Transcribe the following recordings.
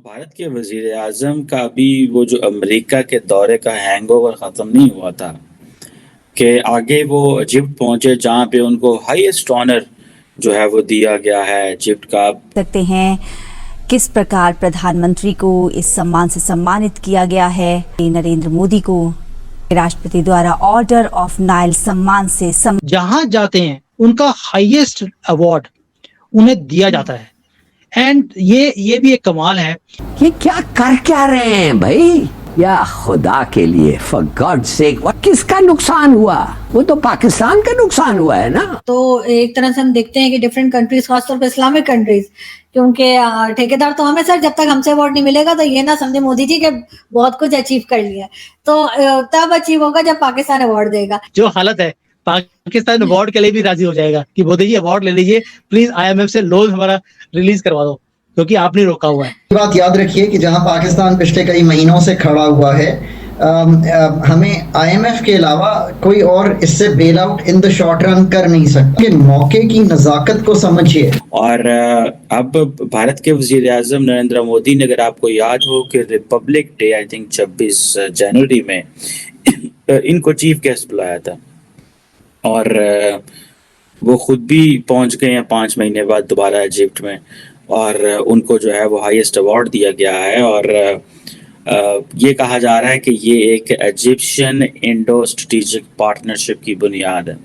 भारत के वजीर आजम का अभी वो जो अमेरिका के दौरे का हैंगओवर ख़त्म नहीं हुआ था कि आगे वो इजिप्ट पहुंचे जहां पे उनको हाईएस्ट ऑनर जो है वो दिया गया है इजिप्ट का। सकते हैं किस प्रकार प्रधानमंत्री को इस सम्मान से सम्मानित किया गया है। नरेंद्र मोदी को राष्ट्रपति द्वारा ऑर्डर ऑफ नाइल सम्मान से जहां जाते हैं उनका हाईएस्ट अवार्ड उन्हें दिया जाता है। एंड ये भी एक कमाल है। ये क्या रहे हैं भाई, या खुदा के लिए, फॉर गॉड सेक, किसका नुकसान हुआ? वो तो पाकिस्तान का नुकसान हुआ है ना। तो एक तरह से हम देखते हैं कि डिफरेंट कंट्रीज, खासतौर पे इस्लामिक कंट्रीज, क्योंकि ठेकेदार तो हमें सर, जब तक हमसे अवार्ड नहीं मिलेगा तो ये ना समझे मोदी जी के बहुत कुछ अचीव कर लिया, तो तब अचीव होगा जब पाकिस्तान अवार्ड देगा। जो हालत है, पाकिस्तान अवार्ड के लिए भी राजी हो जाएगा कि मोदी जी अवार्ड ले लीजिए, प्लीज IMF से लोन हमारा रिलीज करवा दो, क्योंकि आपने रोका हुआ है। बात याद रखिए कि जहां पाकिस्तान पिछले कई महीनों से खड़ा हुआ है, हमें IMF के अलावा कोई और इससे bail out in the short run कर नहीं सकता। कि मौके की नजाकत को समझिए। और अब भारत के वजीर आजम नरेंद्र मोदी ने, अगर आपको याद हो कि रिपब्लिक डे आई थिंक 26 जनवरी में इनको चीफ गेस्ट बुलाया था और वो खुद भी पहुंच गए हैं 5 महीने बाद दोबारा इजिप्ट में, और उनको जो है वो हाईएस्ट अवार्ड दिया गया है। और ये कहा जा रहा है कि ये एक इजिप्शियन इंडो स्ट्रेटेजिक पार्टनरशिप की बुनियाद है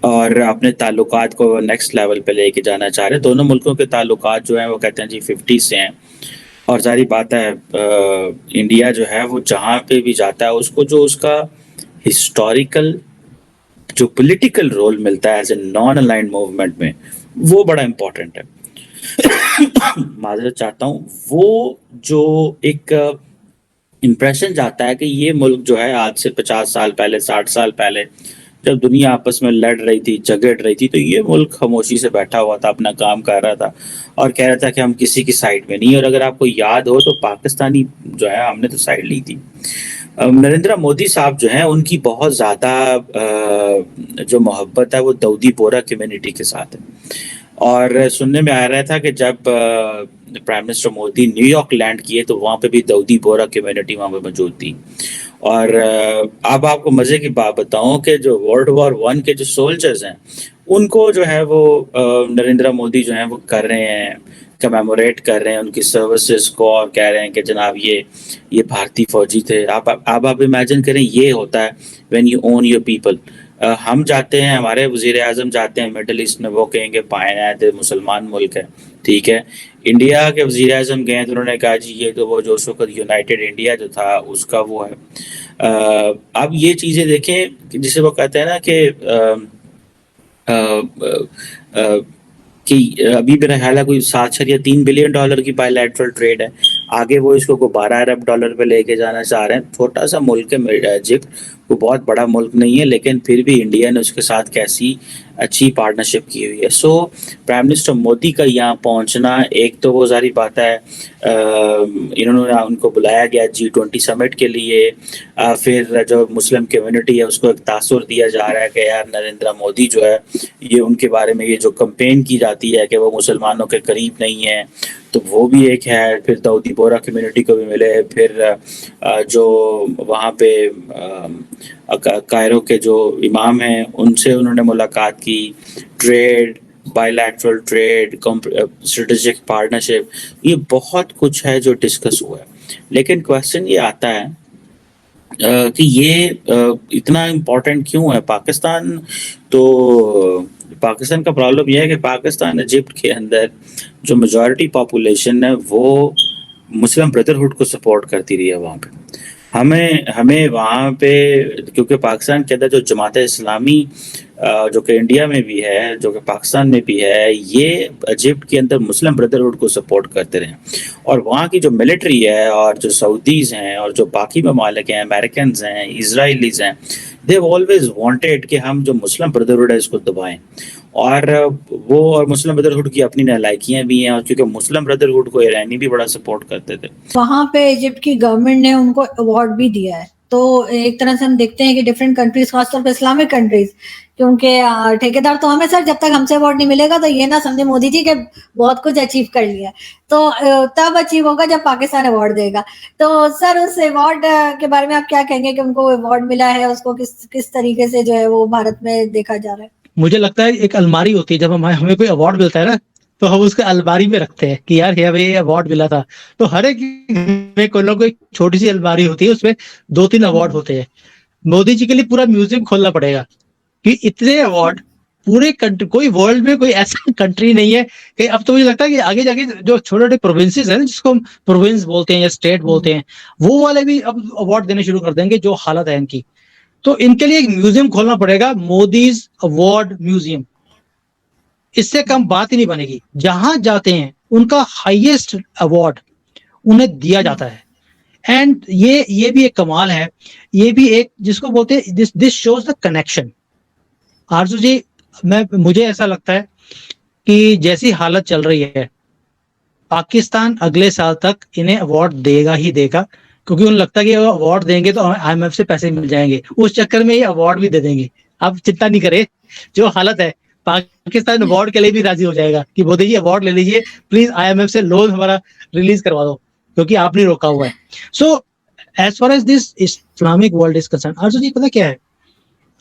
और अपने ताल्लुकात को नेक्स्ट लेवल पे लेके जाना चाह रहे हैं। दोनों मुल्कों के ताल्लुकात जो हैं वो कहते हैं जी 50 से हैं, और सारी बात है इंडिया जो है वो जहाँ पे भी जाता है उसको जो उसका हिस्टोरिकल जो पॉलिटिकल रोल मिलता है as a non-aligned movement में, वो बड़ा इम्पोर्टेंट है। माजरत चाहता हूँ, वो जो एक इम्प्रेशन जाता है कि ये मुल्क जो है आज से 50 साल पहले, 60 साल पहले जब दुनिया आपस में लड़ रही थी, झगड़ रही थी, तो ये मुल्क खामोशी से बैठा हुआ था, अपना काम कर रहा था और कह रहा था कि हम किसी की साइड में नहीं। और अगर आपको याद हो तो पाकिस्तानी जो है हमने तो साइड ली थी। नरेंद्र मोदी साहब जो हैं उनकी बहुत ज़्यादा जो मोहब्बत है वो दाऊदी बोहरा कम्युनिटी के साथ है। और सुनने में आ रहा था कि जब prime minister Modi New York land किए तो वहाँ पे भी दाऊदी बोहरा कम्युनिटी वहाँ पे मौजूद थी। और अब आपको मज़े की बात बताऊं कि जो वर्ल्ड वॉर 1 के जो सोल्जर्स हैं उनको जो है वो नरेंद्र मोदी जो है वो कर रहे हैं, कमेमोरेट कर रहे हैं उनकी सर्विसेज को, और कह रहे हैं कि जनाब ये भारतीय फौजी थे। आप इमेजिन करें, ये होता है when you own your people. हम जाते हैं, हमारे वजीर आजम जाते हैं मिडल ईस्ट में, वो कहेंगे पायनात मुसलमान मुल्क है, ठीक है। इंडिया के वजीर आजम गए तो उन्होंने कहा जी ये तो वो जो उस वक्त यूनाइटेड इंडिया जो था उसका वो है। अब ये चीज़ें देखें जिसे वो कहते हैं ना कि अभी मेरा ख्याल है कोई 7.3 बिलियन डॉलर की बायलैटरल ट्रेड है, आगे वो इसको को 12 अरब डॉलर पे लेके जाना चाह रहे हैं। छोटा सा मुल्क है इजिप्ट, वो बहुत बड़ा मुल्क नहीं है, लेकिन फिर भी इंडिया ने उसके साथ कैसी अच्छी पार्टनरशिप की हुई है। सो प्राइम मिनिस्टर मोदी का यहाँ पहुँचना, एक तो वो सारी बात है, इन्होंने उनको बुलाया गया G20 समिट के लिए। फिर जो मुस्लिम कम्युनिटी है उसको एक तासुर दिया जा रहा है कि यार नरेंद्र मोदी जो है ये उनके बारे में ये जो कंपेन की जाती है कि वो मुसलमानों के करीब नहीं है, तो वो भी एक है। फिर दाऊदी बोहरा कम्युनिटी को भी मिले। फिर जो वहाँ पे कायरो के जो इमाम हैं उनसे उन्होंने मुलाकात की। Trade, bilateral trade, strategic partnership, ये बहुत कुछ है जो डिस्कस हुआ है। लेकिन क्वेश्चन ये आता है कि ये इतना इम्पोर्टेंट क्यों है पाकिस्तान। तो पाकिस्तान का प्रॉब्लम यह है कि पाकिस्तान इजिप्ट के अंदर जो मेजॉरिटी पॉपुलेशन है वो मुस्लिम ब्रदरहुड को सपोर्ट करती रही है। वहाँ पे हमें वहाँ पे, क्योंकि पाकिस्तान के अंदर जो जमात इस्लामी जो कि इंडिया में भी है, जो कि पाकिस्तान में भी है, ये इजिप्ट के अंदर मुस्लिम ब्रदरहुड को सपोर्ट करते रहे। और वहाँ की जो मिलिट्री है और जो सऊदीज़ हैं और जो बाकी ममालिक हैं, अमेरिकन हैं, इजराइलीज़ हैं, दे ऑलवेज वांटेड कि हम जो मुस्लिम ब्रदरहुड है इसको दबाएं। और वो और मुस्लिम ब्रदरहुड की अपनी नालायकियाँ भी हैं, और क्योंकि मुस्लिम ब्रदरहुड को ईरानी भी बड़ा सपोर्ट करते थे। वहाँ पे इजिप्ट की गवर्नमेंट ने उनको अवार्ड भी दिया है। तो एक तरह से हम देखते हैं कि डिफरेंट कंट्रीज, खासतौर पे इस्लामिक कंट्रीज, क्योंकि ठेकेदार तो हमें सर, जब तक हमसे अवार्ड नहीं मिलेगा तो ये ना समझे मोदी जी के बहुत कुछ अचीव कर लिया है। तो तब अचीव होगा जब पाकिस्तान अवार्ड देगा। तो सर उस अवार्ड के बारे में आप क्या कहेंगे कि उनको अवार्ड मिला है, उसको किस तरीके से जो है वो भारत में देखा जा रहा है? मुझे लगता है एक अलमारी होती है, जब हमें कोई अवार्ड मिलता है ना, तो हम उसको अलमारी में रखते हैं कि यार हमें ये अवार्ड मिला था। तो हर एक में कोई ना कोई छोटी सी अलमारी होती है, उसमें 2-3 अवार्ड होते हैं। मोदी जी के लिए पूरा म्यूजियम खोलना पड़ेगा कि इतने अवार्ड पूरे कंट्री, कोई वर्ल्ड में कोई ऐसा कंट्री नहीं है कि अब तो मुझे लगता है कि आगे जाके जो छोटे छोटे प्रोविंसेस हैं, जिसको हम प्रोविंस बोलते हैं या स्टेट बोलते हैं, वो वाले भी अब अवार्ड देने शुरू कर देंगे, जो हालत है इनकी। तो इनके लिए एक म्यूजियम खोलना पड़ेगा, मोदीज अवार्ड म्यूजियम। इससे कम बात ही नहीं बनेगी। जहां जाते हैं उनका हाईएस्ट अवार्ड उन्हें दिया जाता है। एंड ये भी एक कमाल है, ये भी एक जिसको बोलते हैं दिस शोज द कनेक्शन। आरजू जी, मुझे ऐसा लगता है कि जैसी हालत चल रही है, पाकिस्तान अगले साल तक इन्हें अवार्ड देगा ही देगा, क्योंकि उन्हें लगता है कि अवार्ड देंगे तो IMF से पैसे मिल जाएंगे, उस चक्कर में ये अवार्ड भी दे देंगे। आप चिंता नहीं करें, जो हालत है पाकिस्तान अवार्ड के लिए भी राजी हो जाएगा कि मोदी जी अवार्ड ले लीजिए, प्लीज IMF से लोन हमारा रिलीज करवा दो, क्योंकि आपने रोका हुआ है। So as far as this Islamic world is concern, Arjun ji पता क्या है,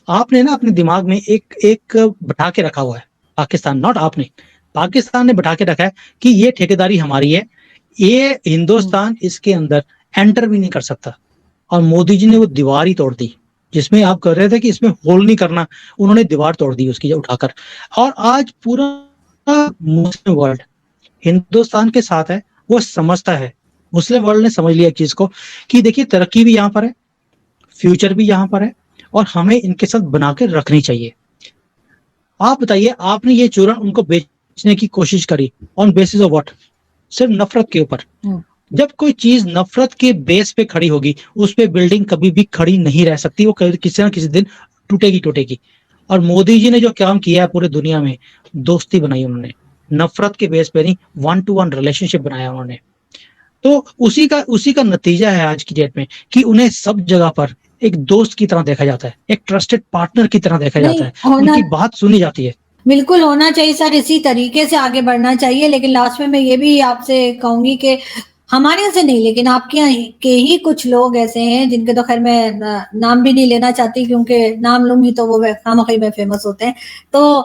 आपने ना अपने दिमाग में एक बैठा के रखा हुआ है, पाकिस्तान, नॉट आपने, पाकिस्तान ने बैठा के रखा है कि ये ठेकेदारी हमारी है, ये हिंदुस्तान इसके अंदर एंटर भी नहीं कर सकता। और मोदी जी ने वो दीवार ही तोड़ दी, जिसमें आप कह रहे थे कि इसमें होल नहीं करना, उन्होंने दीवार तोड़ दी उसकी उठाकर। और आज पूरा मुस्लिम वर्ल्ड हिंदुस्तान के साथ है, वो समझता है, मुस्लिम वर्ल्ड ने समझ लिया चीज को कि देखिए तरक्की भी यहाँ पर है, फ्यूचर भी यहाँ पर है, और हमें इनके साथ बना के रखनी चाहिए। आप बताइए, आपने ये चूरन उनको बेचने की कोशिश करी ऑन बेसिस ऑफ व्हाट? सिर्फ नफरत के ऊपर। जब कोई चीज नफरत के बेस पे खड़ी होगी, उस पे बिल्डिंग कभी भी खड़ी नहीं रह सकती, वो किसी ना किसी दिन टूटेगी। और मोदी जी ने जो काम किया है पूरे दुनिया में, दोस्ती बनाई उन्होंने, नफरत के बेस पे नहीं, 1-to-1 रिलेशनशिप बनाया उन्होंने। तो उसी का नतीजा है आज की डेट में कि उन्हें सब जगह पर एक दोस्त की तरह देखा जाता है, एक ट्रस्टेड पार्टनर की तरह देखा जाता है, उनकी बात सुनी जाती है। बिल्कुल होना चाहिए सर, इसी तरीके से आगे बढ़ना चाहिए। लेकिन लास्ट में मैं ये भी आपसे कहूंगी कि हमारे यहाँ से नहीं, लेकिन आपके यहाँ के ही कुछ लोग ऐसे हैं जिनके तो खैर मैं नाम भी नहीं लेना चाहती, क्योंकि नाम लूंगी तो वो खामखी में फेमस होते हैं। तो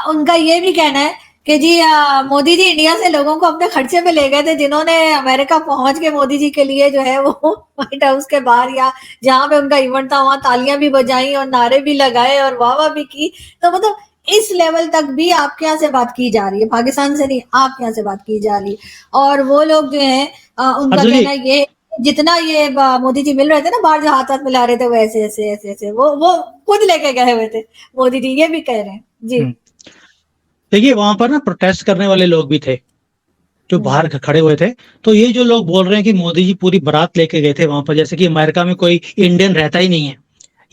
उनका ये भी कहना है कि जी मोदी जी इंडिया से लोगों को अपने खर्चे पे ले गए थे, जिन्होंने अमेरिका पहुंच के मोदी जी के लिए जो है वो व्हाइट हाउस के बाहर या जहां पे उनका इवेंट था वहां तालियां भी बजाई और नारे भी लगाए और वाह भी की। तो मतलब इस लेवल तक भी आपके यहाँ से बात की जा रही है, पाकिस्तान से नहीं, आपके यहाँ से बात की जा रही है। और वो लोग जो है उनका कहना ये, जितना ये मोदी जी मिल रहे थे ना बाहर, जो हाथ मिला रहे थे, वो ऐसे वो खुद लेके गए हुए थे मोदी जी, ये भी कह रहे हैं जी। देखिए वहां पर ना प्रोटेस्ट करने वाले लोग भी थे जो बाहर खड़े हुए थे। तो ये जो लोग बोल रहे हैं कि मोदी जी पूरी बारात लेके गए थे वहां पर, जैसे कि अमेरिका में कोई इंडियन रहता ही नहीं है,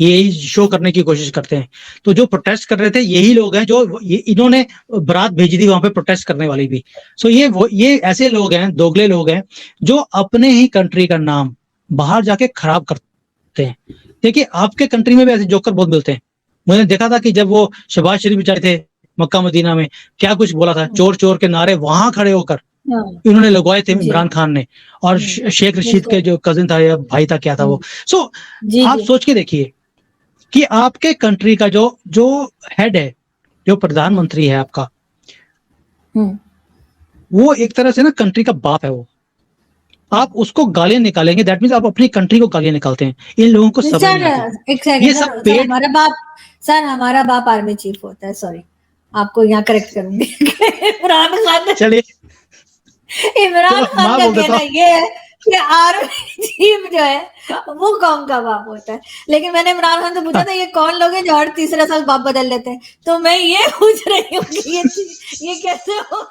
यही शो करने की कोशिश करते हैं। तो जो प्रोटेस्ट कर रहे थे यही लोग हैं जो इन्होंने बारात भेजी थी वहां पे प्रोटेस्ट करने वाली भी। सो ये ऐसे लोग हैं, दोगले लोग हैं, जो अपने ही कंट्री का नाम बाहर जाके खराब करते हैं। देखिए आपके कंट्री में भी ऐसे जोकर बहुत मिलते हैं। मैंने देखा था कि जब वो शहबाज शरीफ जाए थे मक्का मदीना में, क्या कुछ बोला था, चोर चोर के नारे वहां खड़े होकर इन्होंने लगवाए थे इमरान खान ने, और शेख रशीद के जो कजिन था या भाई था, क्या था वो। सो आप सोच के देखिए कि आपके कंट्री का जो हेड है, जो प्रधानमंत्री है आपका, वो एक तरह से ना कंट्री का बाप है वो। आप उसको गालियां निकालेंगे, दैट मींस आप अपनी कंट्री को गालियां निकालते हैं। इन लोगों को सब ये सब हमारा बाप आर्मी चीफ होता है। सॉरी, आपको यहाँ करेक्ट करूंगी। इमरान खान, चलिए इमरान खान का कहना ये है कि आर्मी चीफ जो है वो कौन का बाप होता है। लेकिन मैंने इमरान खान से पूछा था ये कौन लोग हैं जो हर तीसरा साल बाप बदल लेते हैं, तो मैं ये पूछ रही हूँ कि ये कैसे हो